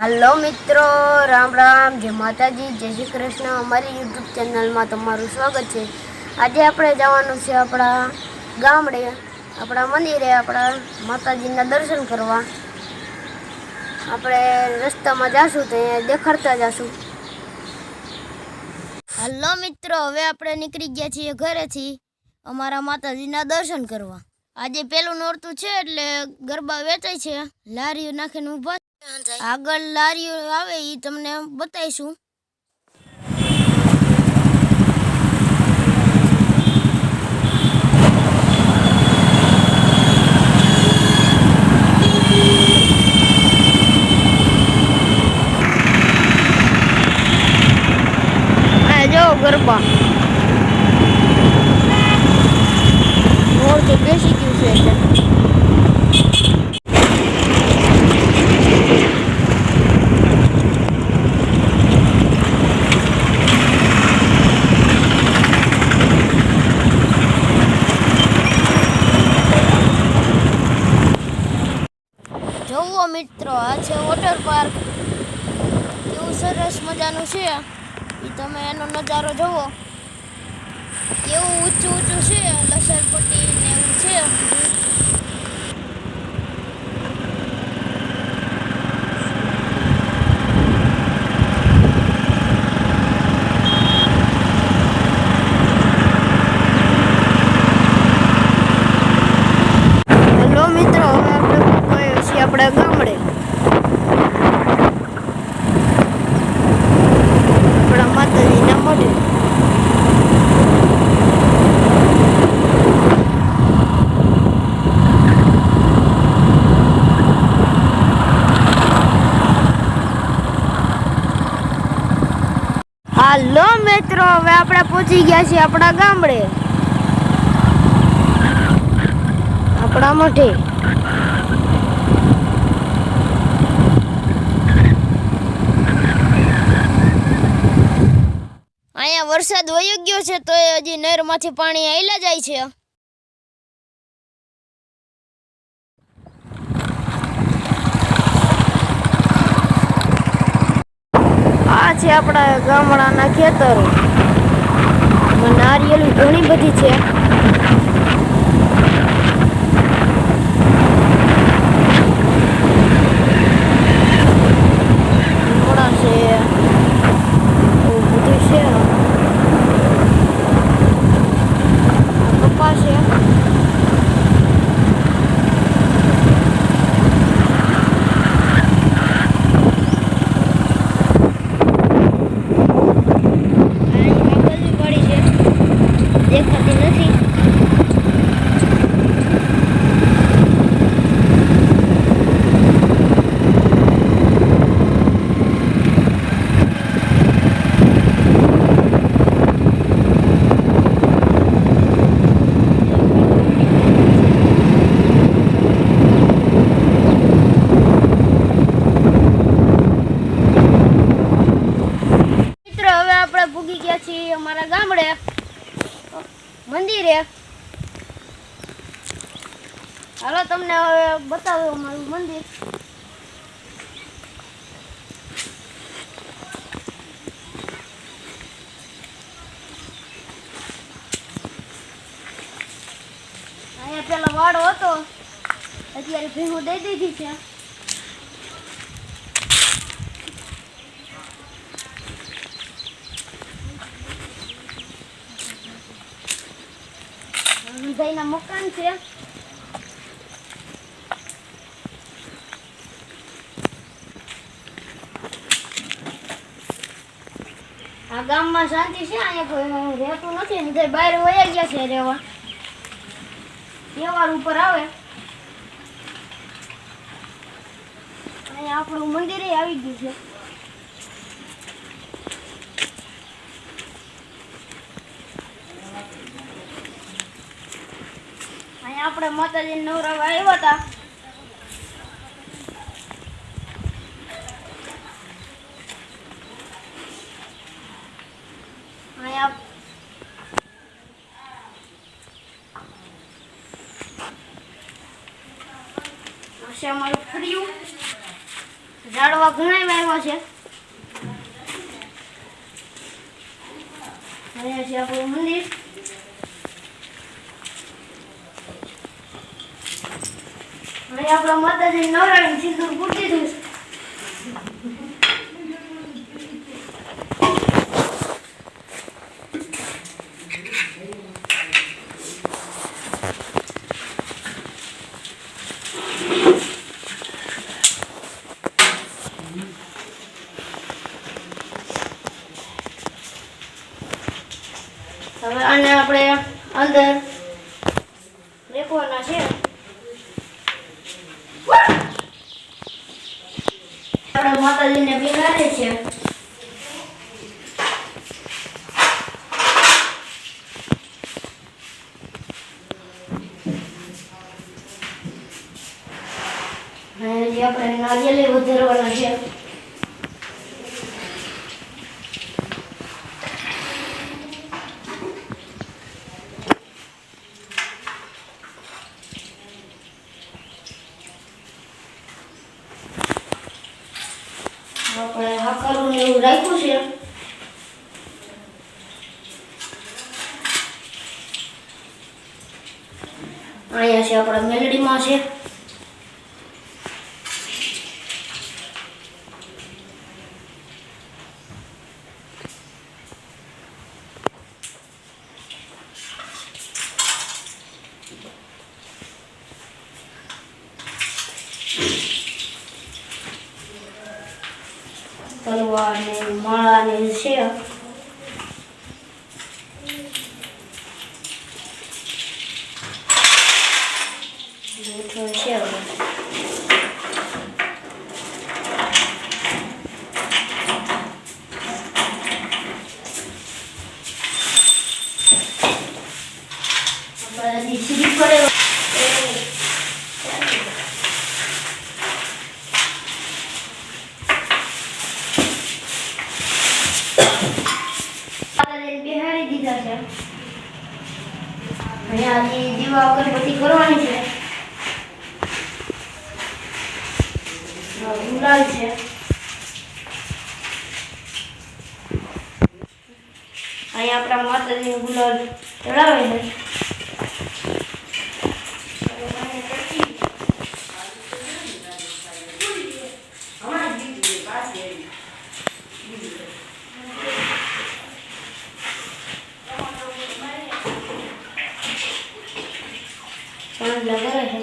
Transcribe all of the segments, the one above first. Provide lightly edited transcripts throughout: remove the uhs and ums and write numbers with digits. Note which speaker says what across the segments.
Speaker 1: Hello मित्रों, राम राम, जय माताजी, जय श्री कृष्ण। अमरी यूट्यूब चैनल में तमारू स्वागत है। आज आपणे जवानुं छे आपणा गामडे, आपणा मंदिरे, आपणा माताजीना दर्शन करवा। आपणे रस्तामां जाशुं तो देखाड़ता जाशुं। हेलो मित्रों, हवे आपणे निकળી ગયા છીએ ઘરેથી અમારા માતાજીના દર્શન કરવા। આજે પેલું નોરતું છે એટલે ગરબા વેચાય છે। લારીઓ નાખીને ઊભા આગળ લારીઓ આવે ઈ તમને બતાવીશું। આ જો ગરબા નોરતું બેસી ગયું છે એટલે જોવો મિત્રો, આ છે વોટર પાર્ક। કેવું સરસ મજાનું છે એ તમે એનો નજારો જોવો। કેવું ઊંચું ઊંચું છે, લસરપટ્ટી ને એવું છે। હેલો મિત્રો, હવે આપણે ગયો છીએ આપણા ગામડે, આપણા માતાજીના મઢે। હાલો મિત્રો, હવે આપણે પહોંચી ગયા છીએ આપણા ગામડે, આપણા મઢે। અહીંયા વરસાદ વયો ગયો છે તો હજી નહેરમાંથી પાણી આયલા જાય છે। આ છે આપણા ગામડાના ખેતરો, નારિયેળ ઘણી બધી છે। ઘોડા છે, એવું બધું છે। કપા છે, દેખાતી નથી। મિત્રો, હવે આપણે પૂગી ગયા છીએ અમારા ગામડે મંદિરે। હાલો તમને હવે બતાવું અમારું મંદિર। અહીંયા પેલા વાડો હતો, અત્યારે ભીંગું દઈ દીધી છે। ભાઈના મકાન છે। આ ગામમાં શાંતિ છે, અહીંયા કોઈ રહેતું નથી, બધા બહાર વયા ગયા છે રહેવા। તહેવાર ઉપર આવે અહીંયા આપણું મંદિરે આવી ગયું છે। આપણે માતાજી નવરાવા આવ્યા હતા। અહીંયા અમારું ફર્યું ઝાડવા ઘણા ટાઈમ આવ્યો છે. અહીંયા છે આપણું મંદિર. અહીંયા આપણા માતાજી નવરાણી સિંદૂર પૂરી દીધું છે. હવે આને આપણે અંદર રેખવાના છે. આપણે માતાજીને બિહારે છે. જે આપણે નારિયેળ વધારવાના છે. આપણે હાકરું ને એવું રાખ્યું છે. અહીંયા છે આપણા મેલડીમાં છે. તલવાર ને માળા ને છે. શ્રી કરે બિહારી દીધા છે. અહીંયા દીવા અગરબત્તી કરવાની છે. ગુલાલ છે. અહીંયા આપણા માતાજી ગુલાલ ચડાવે છે. લગાવે છે.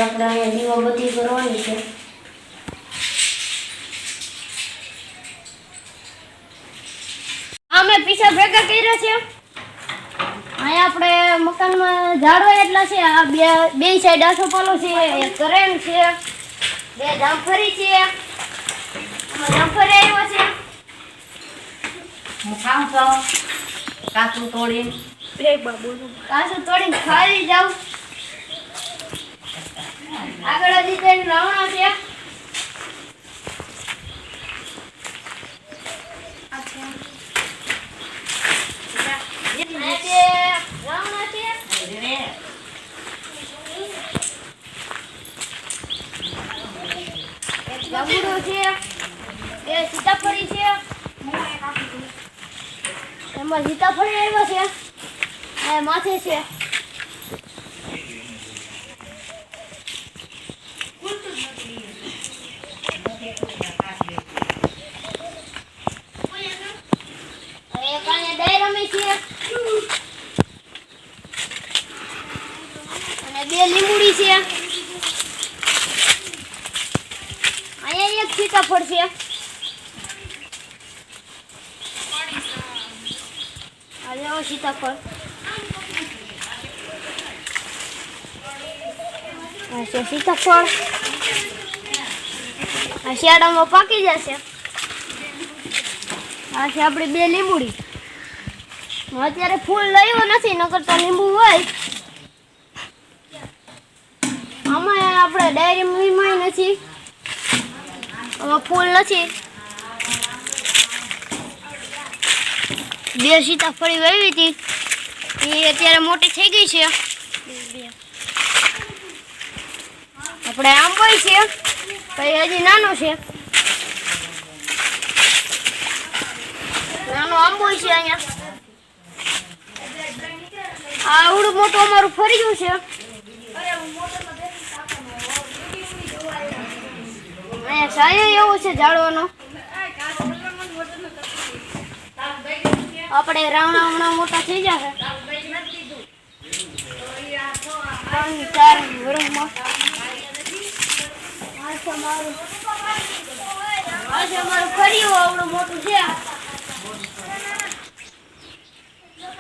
Speaker 1: આપણે અહીંયા દીવાબત્તી કરવાની છે. અમે પીછા ભેગા કર્યા છે. અહીંયા આપણે મકાનમાં ઝાડવા એટલા છે. આ બે સાઈડ આસોપાલો છે, એક કરેણ છે, બે જામફળી છે. જામફળી આવ્યો છે.
Speaker 2: હું ખાઉં તો કાચું તોડીને
Speaker 1: કાચું તોડીને ખાઈ જાઉં. આગળ હજી ત્રણ રાવણા છે. જાંબુડો છે, બે સીતાફળી છે. એમાં સીતાફળી આવ્યો છે. આ માથે છે. અને બે લીંબુડી છે. અહીંયા એક સીતાફળ છે. આ લેવો સીતાફળ. આ છે સીતાફળ. આ શિયાળામાં પાકી જશે. આ છે આપણી બે લીંબુડી. અત્યારે ફૂલ લઈવો નથી, નકર તો લીંબુ હોય. આમાં આપણે ડાયરીમાં નથી, આમાં ફૂલ નથી. 2 સીતાફળી વાવી હતી, એ અત્યારે મોટી થઈ ગઈ છે. આપણે આંબો છે, પછી હજી નાનો છે, નાનો આંબો છે અહીંયા. આવડું મોટું અમારું ફરી ગયું છે. અહીંયા સાયો એવો છે ઝાડવાનો. આપણે રાવણા મોટા થઈ જશે 3-4 વર્ષમાં. અમારું ફર્યું આવડું મોટું છે.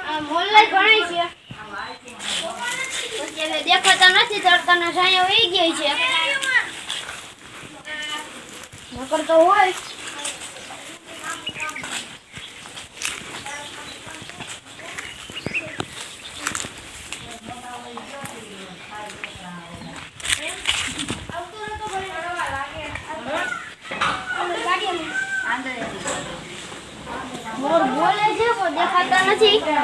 Speaker 1: આ મોલ્લા ઘણાય છે, પછી હવે દેખાતા નથી, તડકાના છાંયો વહી ગઈ છે. નકર તો હોય. મોર બોલે છે પણ દેખાતા નથી. હવે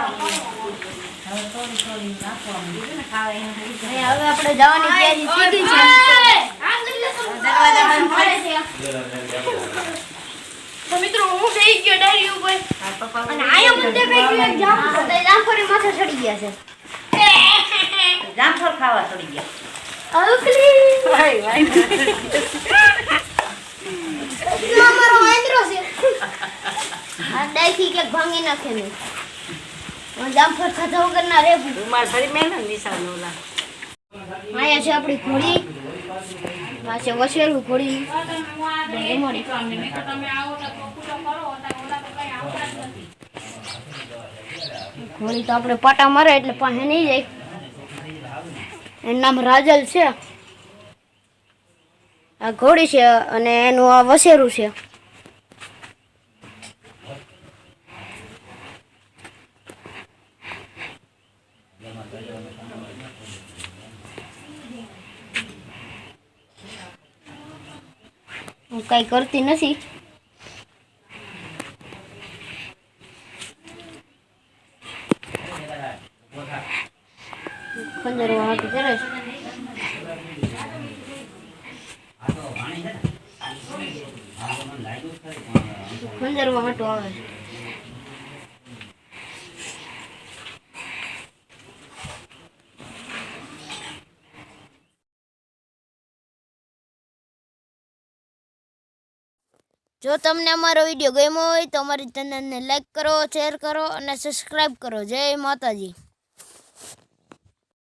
Speaker 1: આપણે જવાની તૈયારી થઈ ગઈ છે. તો મિત્રો હું બેસી ગયો ડાયરી ઉપર અને આયા મને દેખાઈ ગયું જામફળી માથે ચડી ગયા છે.
Speaker 2: જામફળ ખાવા ચડી ગયા.
Speaker 1: અમારો વાંદરો છે. આ ડાયથી કે ભાંગી નાખે ને જામફળ ખાધા વગર ના રહેવું.
Speaker 2: રૂમાલ ભરી મેં ને નિશાન ઓલા.
Speaker 1: આયા છે આપણી ઘોડી, આ છે વસેલું ઘોડી. ઘોડી તો આપણે પાટા મારે એટલે પાસે નહીં જાય. એનું નામ રાજલ છે. આ ઘોડી છે અને એનું આ વસેરું છે. હું કઈ કરતી નથી. ખંજરવા હાટું કરે છે. ખંજરવા હાટું આવે છે. જો તમને અમારો વિડીયો ગમ્યો હોય તો અમારી ચેનલને લાઈક કરો, શેર કરો અને સબસ્ક્રાઈબ કરો. જય માતાજી.